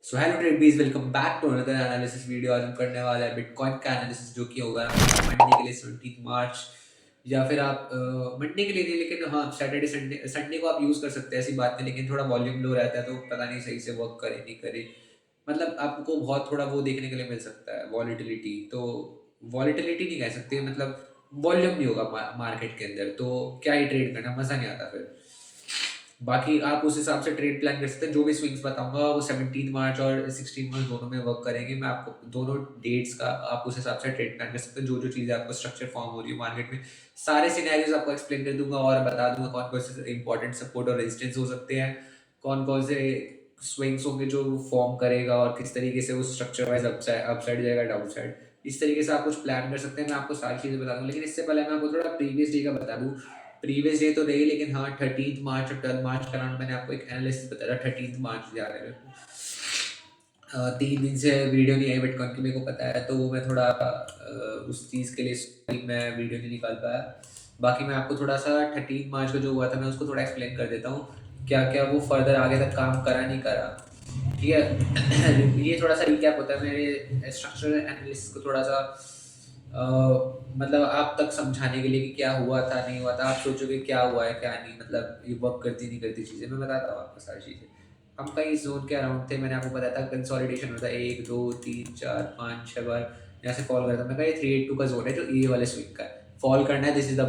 So hello tradebees, welcome back to another analysis video. आज हम करने वाले हैं बिटकॉइन का एनालिसिस, जो कि होगा मंडे के लिए 17 मार्च, या फिर आप मंडे के लिए नहीं, लेकिन हाँ सैटरडे संडे संडे को आप यूज़ कर सकते हैं, ऐसी बात नहीं। लेकिन थोड़ा वॉल्यूम लो रहता है तो पता नहीं सही से वर्क करे नहीं करे। मतलब आपको बहुत थोड़ा वो देखने के लिए मिल सकता है, वॉलीटिलिटी। तो वॉलीटिलिटी नहीं कह सकते, मतलब वॉल्यूम नहीं होगा मार्केट के अंदर, तो क्या ही ट्रेड करना, मज़ा नहीं आता फिर। बाकी आप उस हिसाब से ट्रेड प्लान कर सकते हैं। जो भी स्विंग्स बताऊंगा वो 17 मार्च और 16 मार्च दोनों में वर्क करेंगे। मैं आपको दोनों डेट्स का आप उस हिसाब से ट्रेड प्लान कर सकते हैं। जो जो चीज़ें आपको स्ट्रक्चर फॉर्म हो रही है मार्केट में, सारे सिनेरियोज आपको एक्सप्लेन कर दूंगा और बता दूंगा कौन कौन से इंपॉर्टेंट सपोर्ट और रेजिस्टेंस हो सकते हैं, कौन कौन से स्विंग्स होंगे जो फॉर्म करेगा, और किस तरीके से वो स्ट्रक्चर वाइज अपसाइड जाएगा, डाउन साइड। इस तरीके से आप कुछ प्लान कर सकते हैं। मैं आपको सारी चीज़ें बता दूंगा, लेकिन इससे पहले मैं आपको थोड़ा प्रीवियस डे का बता दूं। प्रीवियस डे तो रही, लेकिन हाँ 13 मार्च और 12 मार्च का अराउंड मैंने आपको एक एनालिसिस बताया था। 13 मार्च जा रहे हैं, 3 दिन से वीडियो नहीं आई बिटकॉइन की, मेरे को पता है। तो वो मैं थोड़ा उस चीज़ के लिए मैं वीडियो नहीं निकाल पाया। बाकी मैं आपको थोड़ा सा 13 मार्च को जो हुआ था मैं उसको थोड़ा एक्सप्लेन कर देता हूँ, क्या क्या वो फर्दर आगे तक काम करा नहीं करा। ठीक है। ये थोड़ा सा रिकैप होता है मेरे स्ट्रक्चरल एनालिसिस को, थोड़ा सा मतलब आप तक समझाने के लिए कि क्या हुआ था नहीं हुआ था। आप सोचोगे क्या हुआ है क्या नहीं, मतलब ये वर्क करती नहीं करती चीज़ें। मैं बताता हूँ आपको सारी चीज़ें। हम कई जोन के अराउंड थे, मैंने आपको बताया था कंसोलिडेशन होता है 1 2 3 4 5 6 बार यहाँ से फॉल करता है। मैं कहा ये 382 का जोन है जो ए वाले स्विंग का है, फॉल करना है। दिस इज द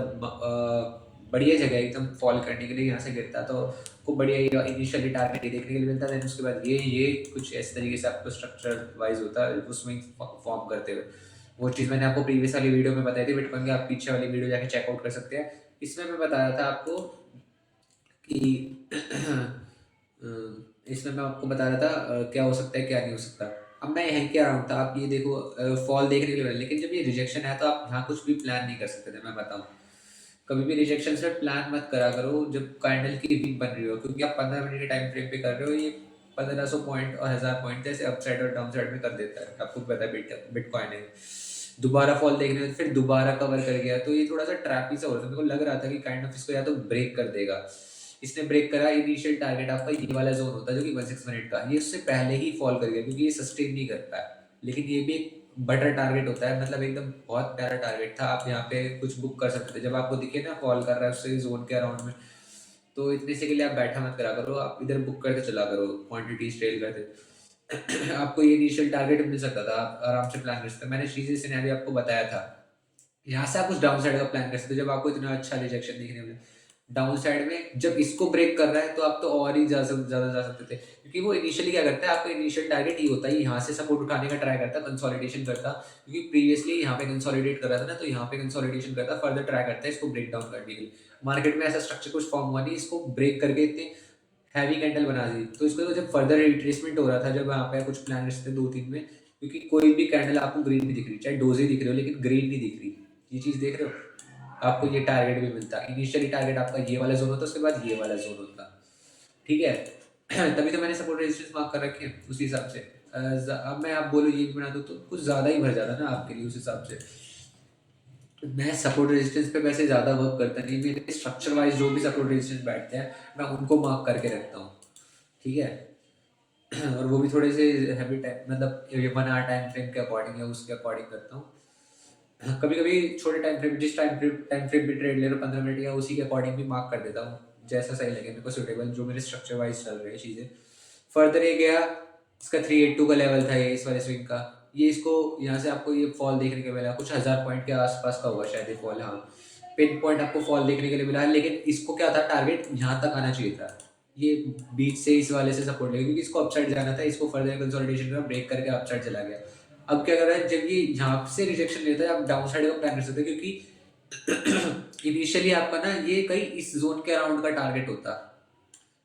बढ़िया जगह है एकदम फॉल करने के लिए। यहाँ से गिरता तो को बढ़िया इनिशियली टारगेट ही देखने के लिए मिलता है। उसके बाद ये कुछ इस तरीके से आपको स्ट्रक्चर वाइज होता है वो स्विंग फॉर्म करते हुए। वो चीज़ मैंने आपको प्रीवियस वाली वीडियो में बताई थी बिटकॉइन की, आप पीछे वाली वीडियो जाके चेकआउट कर सकते हैं। इसमें मैं बताया था आपको कि इसमें मैं आपको बता रहा था क्या हो सकता है क्या नहीं हो सकता। अब मैं यहीं के अराउंड था, आप ये देखो फॉल देखने के लिए मिला, लेकिन जब ये रिजेक्शन है तो आप यहाँ कुछ भी प्लान नहीं कर सकते थे। मैं बताऊँ, कभी भी रिजेक्शन से प्लान मत करा करो जब कैंडल की वीक बन रही हो, क्योंकि आप 15 मिनट के टाइम फ्रेम पे कर रहे हो। ये 1500 पॉइंट और 1000 पॉइंट जैसे अपसाइड और डाउन साइड में कर देता है, आपको पता है बिटकॉइन है। दोबारा फॉल देखने में फिर दोबारा कवर कर गया, तो ये थोड़ा सा ट्रैप ही सा हो रहा था। मेरे को लग रहा था कि काइंड ऑफ इसको या तो ब्रेक कर देगा। इसने ब्रेक करा। इनिशियल टारगेट आपका ये वाला जोन होता है जो कि 16 मिनट का, ये उससे पहले ही फॉल कर गया क्योंकि ये सस्टेन नहीं कर पाया। लेकिन ये भी एक बटर टारगेट होता है, मतलब एकदम बहुत प्यारा टारगेट था। आप यहाँ पे कुछ बुक कर सकते थे जब आपको दिखे ना फॉल कर रहा है उससे जोन के अराउंड में। तो इतने से के लिए आप बैठा मत करा करो, आप इधर बुक करके चला करो, क्वांटिटीज ट्रेल करते। आपको ये इनिशियल टारगेट मिल सकता था, आप आराम से प्लान कर सकते। मैंने चीजें सिनेरियो आपको बताया था। यहाँ से आप उस डाउन साइड का प्लान कर सकते हो जब आपको इतना अच्छा रिजेक्शन देखने मिले। डाउन साइड में जब इसको ब्रेक कर रहा है तो आप तो और ही ज़्यादा जा सकते थे, क्योंकि वो इनिशियली क्या करता है, आपका इनिशियल टारगेट ये होता है यहाँ से सपोर्ट उठाने का ट्राई करता है, कंसोलिडेशन करता। क्योंकि प्रीवियसली यहाँ पे कंसोलिडेट कर रहा था ना, तो यहाँ पे कंसोलिडेशन करता, फर्दर ट्राई करता है इसको ब्रेक डाउन करने के लिए। मार्केट में ऐसा स्ट्रक्चर कुछ फॉर्म हुआ नहीं, इसको ब्रेक करके इतने हैवी कैंडल बना दी। तो इसको तो जब फर्दर रिट्रेसमेंट हो रहा था, जब यहाँ पे कुछ प्लान कर सकते 2-3 में, क्योंकि कोई भी कैंडल आपको ग्रीन नहीं दिख रही, चाहे डोजे दिख रही हो लेकिन ग्रीन नहीं दिख रही। ये चीज़ देख रहे हो, आपको ये टारगेट भी मिलता। इनिशियली टारगेट आपका ये वाला जोन होता, उसके बाद ये वाला जोन होता। ठीक है। तभी तो मैंने सपोर्ट रेजिस्टेंस मार्क कर रखे हैं उसी हिसाब से। अब मैं आप बोलो ये भी बना दूँ तो कुछ ज़्यादा ही भर जाता ना आपके लिए, उस हिसाब से। मैं सपोर्ट रेजिस्टेंस पे वैसे ज़्यादा वर्क करता नहीं, मेरे स्ट्रक्चर वाइज जो भी सपोर्ट रेजिस्टेंस बैठते हैं मैं उनको मार्क करके रखता हूँ। ठीक है। और वो भी थोड़े से हैवी टाइम, मतलब ये 1 आवर टाइम फ्रेम के अकॉर्डिंग है, उसके अकॉर्डिंग करता हूँ। कभी कभी छोटे टाइम फ्रेम, जिस टाइम फ्रेम भी ट्रेड ले रहा हूँ 15 मिनट या उसी के अकॉर्डिंग भी मार्क कर देता हूँ, जैसा सही लगे मेरे को सुटेबल, जो मेरे स्ट्रक्चर वाइज चल रहे हैं चीज़ें। फर्दर ये गया, इसका 382 का लेवल था ये इस वाले स्विंग का। ये इसको यहाँ से आपको ये फॉल देखने को मिला, कुछ 1000 पॉइंट के आसपास का हुआ शायद ये फॉल। हाँ, पिन पॉइंट आपको फॉल देखने के लिए मिला है, लेकिन इसको क्या था, टारगेट यहाँ तक आना चाहिए था। ये बीच से इस वाले से सपोर्ट लेगा क्योंकि इसको अपसाइड जाना था, इसको फर्दर कंसोलिडेशन का ब्रेक करके अपसाइड चला गया। अब क्या कर रहा है, जब ये यहाँ से रिजेक्शन लेता है आप डाउन साइड का प्लान कर सकते हैं, क्योंकि इनिशियली आपका ना ये कहीं इस जोन के अराउंड का टारगेट होता,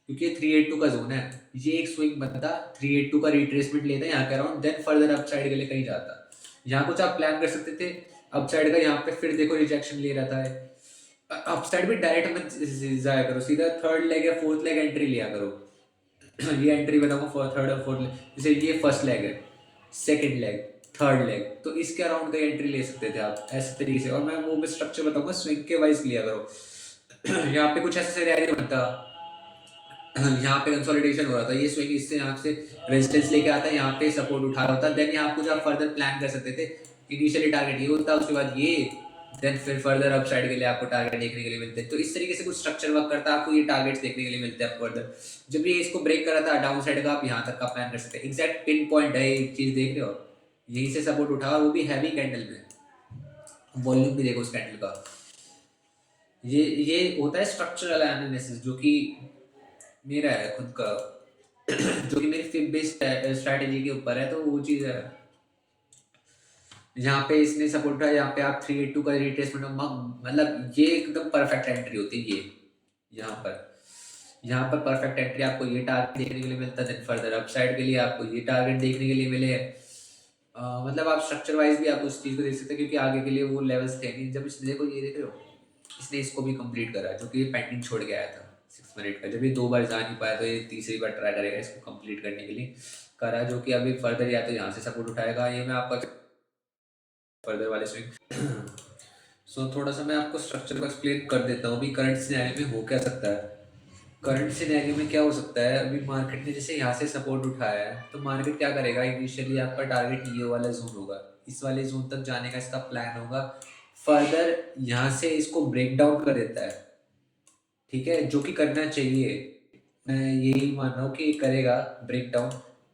क्योंकि ये 382 का जोन है। ये एक स्विंग बनता, 382 का रिट्रेसमेंट लेता है यहाँ के अराउंड, देन फर्दर अपसाइड के लिए कहीं जाता। यहाँ कुछ आप प्लान कर सकते थे अपसाइड का, यहाँ पे फिर देखो रिजेक्शन ले रहा था। अपसाइड भी डायरेक्ट मत जाया करो, सीधा थर्ड लेग या फोर्थ लेग एंट्री लिया करो। ये एंट्री बताऊंगा, थर्ड और फोर्थ लेग, जैसे ये फर्स्ट लेग है, सेकंड लेग, थर्ड लेग, तो इसके अराउंड का एंट्री ले सकते थे आप ऐसे तरीके से। और मैं वो भी स्ट्रक्चर बताऊंगा, स्विंग के वाइज लिया करो। यहाँ पे कुछ ऐसे सिनेरियो बनता, यहाँ पे कंसोलिडेशन हो रहा था, ये स्विंग इससे यहाँ से रेजिस्टेंस लेके आता है, यहाँ पे सपोर्ट उठा रहा होता, देन यहाँ कुछ आप फर्दर प्लान कर सकते थे। इनिशियली टारगेट ये होता, उसके बाद ये, देन फिर फर्दर अपसाइड के लिए आपको टारगेट देखने के लिए मिलते हैं। तो इस तरीके से कुछ स्ट्रक्चर वर्क करता है, आपको ये टारगेट्स देखने के लिए मिलते हैं फर्दर। जब ये इसको ब्रेक करा था डाउन साइड का, आप यहाँ तक का प्लान कर सकते हैं। एग्जैक्ट पिन पॉइंट है, एक चीज देख रहे हो, यहीं से सपोर्ट उठा, और वो भी हैवी कैंडल में। वॉल्यूम भी देखो उस कैंडल का। ये होता है स्ट्रक्चरल एनालिसिस, जो कि मेरा है खुद का, जो कि मेरी फिब बेस्ड स्ट्रैटेजी के ऊपर है। तो वो चीज़ है, यहाँ पे इसने सपोर्ट किया, यहाँ पे आप 382 का रिट्रेसमेंट, मतलब ये एकदम परफेक्ट एंट्री होती है। ये यहाँ पर परफेक्ट एंट्री, आपको ये टारगेट देखने के लिए मिलता है, देन फर्दर अपसाइड के लिए आपको ये टारगेट देखने के लिए मिले हैं। मतलब आप स्ट्रक्चर वाइज भी आप उस चीज़ को देख सकते हैं, क्योंकि आगे के लिए वो लेवल्स थे नहीं। जब इसने देखो, ये देख रहे हो, इसने इसको भी कंप्लीट करा, जो कि ये पेंडिंग छोड़ के आया था 6 मिनट का। जब ये 2 बार जा नहीं पाया, तो ये तीसरी बार ट्राई करेगा इसको कंप्लीट करने के लिए करा, जो कि अभी फर्दर या तो यहाँ से सपोर्ट उठाएगा, ये मैं आपका फर्दर वाले स्विंग। सो थोड़ा सा मैं आपको स्ट्रक्चर को एक्सप्लेन कर देता हूँ। अभी करंट सिनेरियो में हो क्या सकता है। करंट सिनेरियो में क्या हो सकता है, अभी मार्केट ने जैसे यहाँ से सपोर्ट उठाया है, तो मार्केट क्या करेगा, इनिशियली आपका टारगेट ये वाला जोन होगा, इस वाले जोन तक जाने का इसका प्लान होगा। फर्दर यहाँ से इसको ब्रेक डाउन कर देता है, ठीक है, जो कि करना चाहिए। मैं यही मान रहा हूँ कि करेगा ब्रेक डाउन।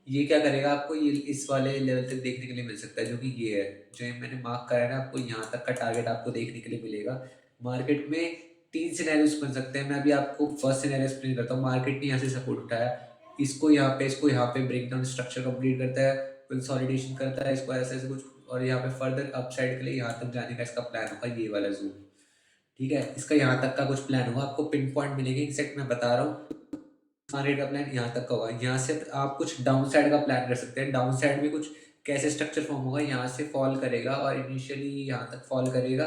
ये क्या करेगा, आपको ये इस वाले लेवल तक देखने के लिए मिल सकता है, जो कि ये है, जो ये मैंने मार्क करा है ना, आपको यहाँ तक का टारगेट आपको देखने के लिए मिलेगा। मार्केट में 3 सिनेरियोस बन सकते हैं। मैं अभी आपको फर्स्ट सिनेरियो एक्सप्लेन करता हूँ। मार्केट ने यहाँ से सपोर्ट उठाया, इसको यहाँ पे ब्रेक डाउन स्ट्रक्चर कंप्लीट करता है, कंसोलिडेशन करता है, इसको ऐसे ऐसे कुछ, और यहाँ पे फर्दर अपसाइड के लिए यहाँ तक जाने का इसका प्लान होगा, ये वाला जोन, ठीक है। इसका यहाँ तक का कुछ प्लान होगा, आपको पिन पॉइंट मिलेंगे, एग्जैक्ट मैं बता रहा हूँ। मार्केट का प्लान यहाँ तक का होगा, यहाँ से आप कुछ डाउन साइड का प्लान कर सकते हैं। डाउन साइड में कुछ कैसे स्ट्रक्चर फॉर्म होगा, यहाँ से फॉल करेगा और इनिशियली यहाँ तक फॉल करेगा,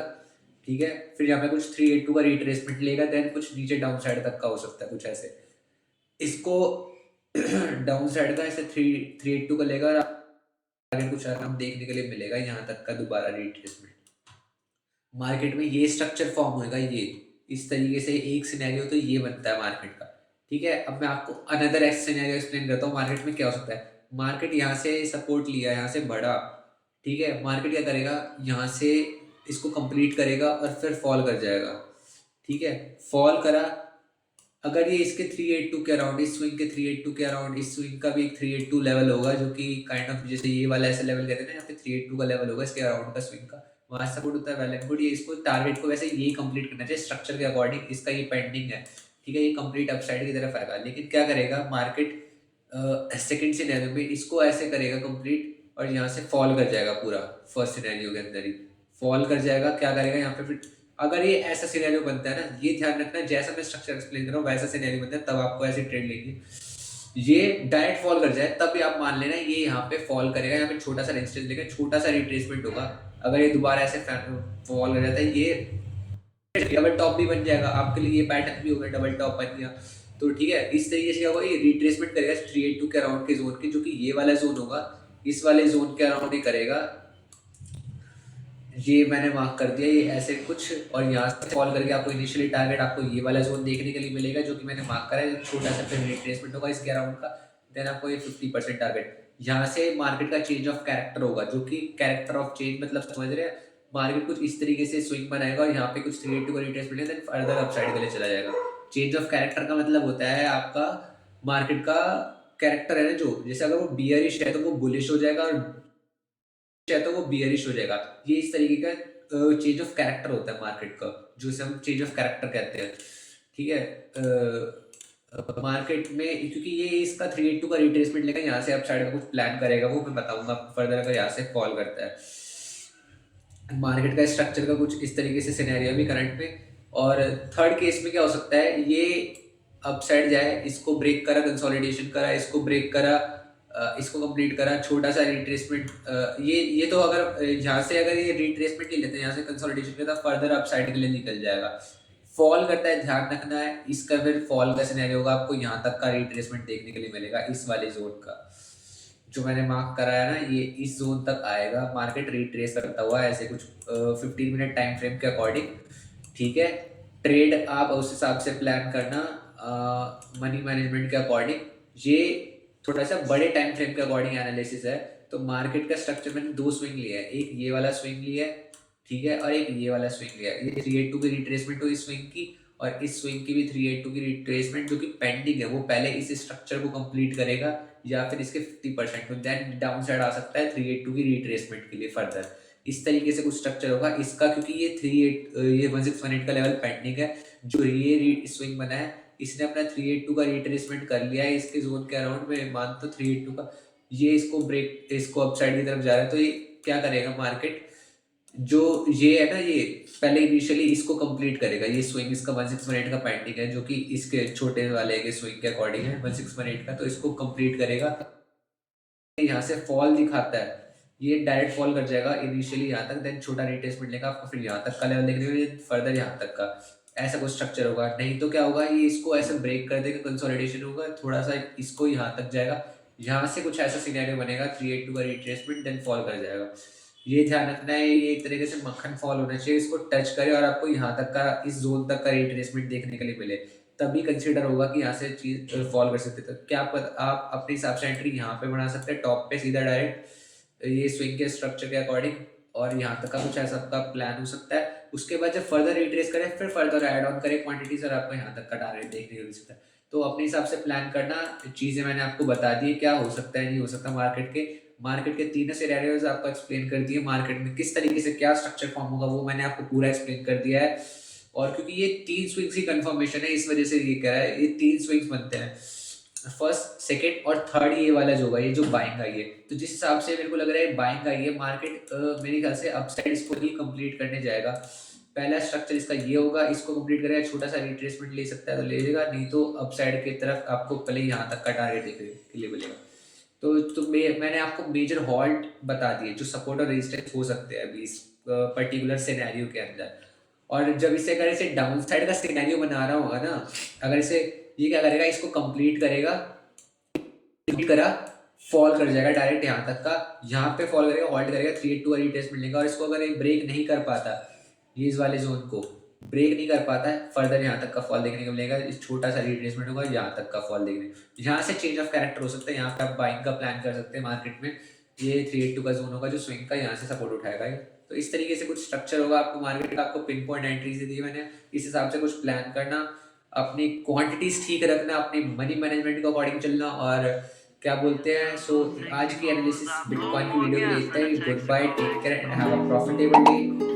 ठीक है। फिर यहाँ पे कुछ 382 का रिट्रेसमेंट लेगा, देन कुछ नीचे डाउन साइड तक का हो सकता है, कुछ ऐसे इसको डाउन साइड का ऐसे 382 का लेगा, और आगे कुछ आराम देखने के लिए मिलेगा, यहाँ तक का दोबारा रिट्रेसमेंट। मार्केट में ये स्ट्रक्चर फॉर्म होगा, ये इस तरीके से एक सिनेरियो तो ये बनता है मार्केट का, ठीक है। अब मैं आपको अनदर सिनेरियो एक्सप्लेन करता हूँ, मार्केट में क्या हो सकता है। मार्केट यहाँ से सपोर्ट लिया, यहाँ से बढ़ा, ठीक है। मार्केट क्या करेगा, यहाँ से इसको कंप्लीट करेगा और फिर फॉल कर जाएगा, ठीक है। फॉल करा, अगर ये इसके 382 के अराउंड, इस स्विंग के 382 के अराउंड, इस स्विंग का भी एक 382 लेवल होगा, जो कि काइंड ऑफ जैसे ये वाला ऐसा लेवल कहते हैं ना, यहाँ पे 382 का लेवल होगा इसके अराउंड का स्विंग का, वहां सपोर्ट होता है, वेल एंड गुड। ये इसको टारगेट को वैसे यही कंप्लीट करना चाहिए स्ट्रक्चर के अकॉर्डिंग, इसका ये पेंडिंग है, ठीक है। ये कंप्लीट अपसाइड की तरफ आएगा, लेकिन क्या करेगा मार्केट सेकंड सिनेरियो में इसको ऐसे करेगा कंप्लीट, और यहाँ से फॉल कर जाएगा पूरा, फर्स्ट सिनेरियो के अंदर ही फॉल कर जाएगा। क्या करेगा यहाँ पे, फिर अगर ये ऐसा सिनेरियो बनता है ना, ये ध्यान रखना, जैसा मैं स्ट्रक्चर एक्सप्लेन कर रहा हूँ वैसा सिनेरियो बनता है, तब आपको ऐसे ट्रेड लेंगे। ये डायरेक्ट फॉल कर जाए तब भी आप मान लेना ये यहाँ पे फॉल करेगा, यहाँ पे छोटा सा रेजिस्टेंस लेगा, छोटा सा रिट्रेसमेंट होगा। अगर ये दोबारा ऐसे फॉल कर जाता है, ये डबल टॉप भी बन जाएगा आपके लिए, ये पैटर्न भी होगा, डबल टॉप बन गया तो ठीक है। इस तरीके से क्या होगा, ये रिट्रेसमेंट करेगा 382 के अराउंड के जोन के, जो कि ये वाला जोन होगा, इस वाले जोन के अराउंड ही करेगा। ये मैंने मार्क कर दिया, ये ऐसे कुछ, और यहाँ से फॉल करके आपको इनिशियली टारगेट आपको ये वाला जोन देखने के लिए मिलेगा, जो कि मैंने मार्क करा है, छोटा सा फिर रिट्रेसमेंट होगा इसके अराउंड का, देन आपको ये 50% टारगेट। यहाँ से मार्केट का चेंज ऑफ कैरेक्टर होगा, जो कि कैरेक्टर ऑफ चेंज मतलब समझ रहे हैं, मार्केट कुछ इस तरीके से स्विंग बनाएगा, और यहाँ पे कुछ 382 का रिट्रेसमेंट है, देन फर्दर अपसाइड के लिए चला जाएगा। चेंज ऑफ कैरेक्टर का मतलब होता है आपका मार्केट का कैरेक्टर है ना, जो जैसे अगर वो बियरिश है तो वो बुलिश हो जाएगा, और है तो वो बियरिश हो जाएगा। ये इस तरीके का चेंज ऑफ कैरेक्टर होता है मार्केट का, जो इसे हम चेंज ऑफ कैरेक्टर कहते हैं, ठीक है। मार्केट में क्योंकि ये इसका 382 का रिट्रेसमेंट लेकर यहाँ से अपसाइड का कुछ प्लान करेगा, वो मैं बताऊंगा फर्दर अगर यहाँ से फॉल करता है। मार्केट का स्ट्रक्चर का कुछ इस तरीके से सिनेरियो भी करंट में। और थर्ड केस में क्या हो सकता है, ये अपसाइड जाए, इसको ब्रेक करा, कंसोलिडेशन करा, इसको ब्रेक करा, इसको कंप्लीट करा, छोटा सा रिट्रेसमेंट, ये तो अगर यहाँ से अगर ये रिट्रेसमेंट ले लेते हैं, यहाँ से कंसोलिडेशन करता है, फर्दर अपसाइड के लिए निकल जाएगा। फॉल करता है, ध्यान रखना है इसका, फिर फॉल का सिनेरियो होगा, आपको यहाँ तक का रिट्रेसमेंट देखने के लिए मिलेगा, इस वाले जोन का जो मैंने मार्क करा है ना, ये इस जोन तक आएगा मार्केट रिट्रेस करता हुआ, ऐसे कुछ 15 मिनट टाइम फ्रेम के अकॉर्डिंग, ठीक है। ट्रेड आप उस हिसाब से प्लान करना, मनी मैनेजमेंट के अकॉर्डिंग, ये थोड़ा सा बड़े टाइम फ्रेम के अकॉर्डिंग एनालिसिस है। तो मार्केट का स्ट्रक्चर मैंने दो स्विंग लिया है, एक ये वाला स्विंग लिया है, ठीक है, और एक ये वाला स्विंग लिया है। ये 382 की रिट्रेसमेंट हुई इस स्विंग की, और इस स्विंग की भी 382 की रिट्रेसमेंट जो कि पेंडिंग है। वो पहले इस स्ट्रक्चर को कंप्लीट करेगा या फिर इसके 50% में, देन डाउन साइड आ सकता है 382 की रिट्रेसमेंट के लिए फर्दर। इस तरीके से कुछ स्ट्रक्चर होगा इसका, क्योंकि ये 1618 का लेवल पेंडिंग है। जो ये स्विंग बना है, इसने अपना 382 का रिट्रेसमेंट कर लिया है इसके जोन के अराउंड में, मान तो 382 का। ये इसको ब्रेक, इसको अपसाइड की तरफ जा रहा है, तो ये क्या करेगा मार्केट, जो ये है ना, ये पहले इनिशियली इसको कंप्लीट करेगा। ये स्विंग इसका 1618 का पेंडिंग है, जो कि इसके छोटे वाले के स्विंग के अकॉर्डिंग है 1618 का, तो इसको कंप्लीट करेगा। यहाँ से फॉल दिखाता है, ये डायरेक्ट फॉल कर जाएगा इनिशियली यहाँ तक, देन छोटा रिट्रेसमेंट लेगा आपको, फिर यहाँ तक का लेवल देखने को, फर्दर यहाँ तक का, ऐसा कुछ स्ट्रक्चर होगा। नहीं तो क्या होगा, ये इसको ऐसे ब्रेक कर देगा, कंसोलिडेशन होगा थोड़ा सा, इसको यहाँ तक जाएगा, यहाँ से कुछ ऐसा सिनेरियो बनेगा 382 का रिट्रेसमेंट, देन फॉल कर जाएगा। ये ध्यान रखना है, ये एक तरीके से मक्खन फॉल होना चाहिए, इसको टच करे और आपको यहाँ तक का, इस जोन तक का रिट्रेसमेंट देखने के लिए मिले, तभी कंसीडर होगा कि यहाँ से चीज फॉल कर सकते। तो क्या आप अपने हिसाब से एंट्री यहाँ पे बना सकते हैं, टॉप पे सीधा डायरेक्ट ये स्विंग के स्ट्रक्चर के अकॉर्डिंग, और यहाँ तक का कुछ ऐसा आपका प्लान हो सकता है। उसके बाद जब फर्दर रिट्रेस करें, फिर फर्दर ऐड ऑन करें क्वांटिटीज, और आपको यहाँ तक का टारगेट देखने को मिल सकता है। तो अपने हिसाब से प्लान करना, चीज़ें मैंने आपको बता दी क्या हो सकता है नहीं हो सकता मार्केट के तीनों सिनेरियोज आपको एक्सप्लेन कर दिए। मार्केट में किस तरीके से क्या स्ट्रक्चर फॉर्म होगा वो मैंने आपको पूरा एक्सप्लेन कर दिया है। और क्योंकि ये 3 स्विंग्स की कंफर्मेशन है, इस वजह से ये कह रहा है, ये 3 स्विंग्स बनते हैं, फर्स्ट, सेकंड और थर्ड, ये वाला जो होगा, ये जो बाइंग आई है। तो जिस हिसाब से मेरे को लग रहा है बाइंग आई है, मार्केट मेरे ख्याल से अपसाइड इसको ही कंप्लीट करने जाएगा। पहला स्ट्रक्चर इसका ये होगा, इसको कंप्लीट करेगा, छोटा सा रिट्रेसमेंट ले सकता है तो ले लेगा, नहीं तो अपसाइड की तरफ आपको पहले यहाँ तक का टारगेट देखने के लिए मिलेगा। तो मैंने आपको मेजर हॉल्ट बता दिए, जो सपोर्ट और रेजिस्टेंस हो सकते हैं अभी इस पर्टिकुलर सिनेरियो के अंदर। और जब इसे अगर इसे डाउन साइड का सिनेरियो बना रहा होगा ना, अगर इसे ये क्या करेगा, इसको कंप्लीट करेगा, करा, फॉल कर जाएगा डायरेक्ट यहाँ तक का, यहाँ पे फॉल करेगा, हॉल्ट करेगा, 382 का रिट्रेसमेंट लेगा, और इसको अगर ये ब्रेक नहीं कर पाता, ये इस वाले जोन को ब्रेक नहीं कर पाता है, फर्दर यहाँ तक का फॉल देखने को मिलेगा, इस छोटा सा रिट्रेसमेंट होगा, यहाँ तक का फॉल देखने, यहाँ से चेंज ऑफ कैरेक्टर हो सकता है। यहाँ पे आप बाइंग का प्लान कर सकते हैं मार्केट में, ये 382 का जोन होगा जो स्विंग का, यहाँ से सपोर्ट उठाएगा। तो इस तरीके से कुछ स्ट्रक्चर होगा आपको मार्केट का, आपको पिन पॉइंट एंट्री से दी मैंने, इस हिसाब से कुछ प्लान करना, अपनी क्वांटिटीज ठीक रखना, अपनी मनी मैनेजमेंट के अकॉर्डिंग चलना, और क्या बोलते हैं। सो आज की एनालिसिस बिटकॉइन की वीडियो के लिए इतना ही। Good bye, take care and have a profitable day.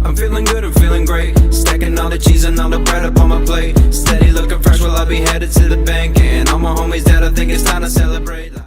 I'm feeling good, I'm feeling great. Stacking all the cheese and all the bread up on my plate. Steady looking fresh, well I'll be headed to the bank. And all my homies that I think it's time to celebrate.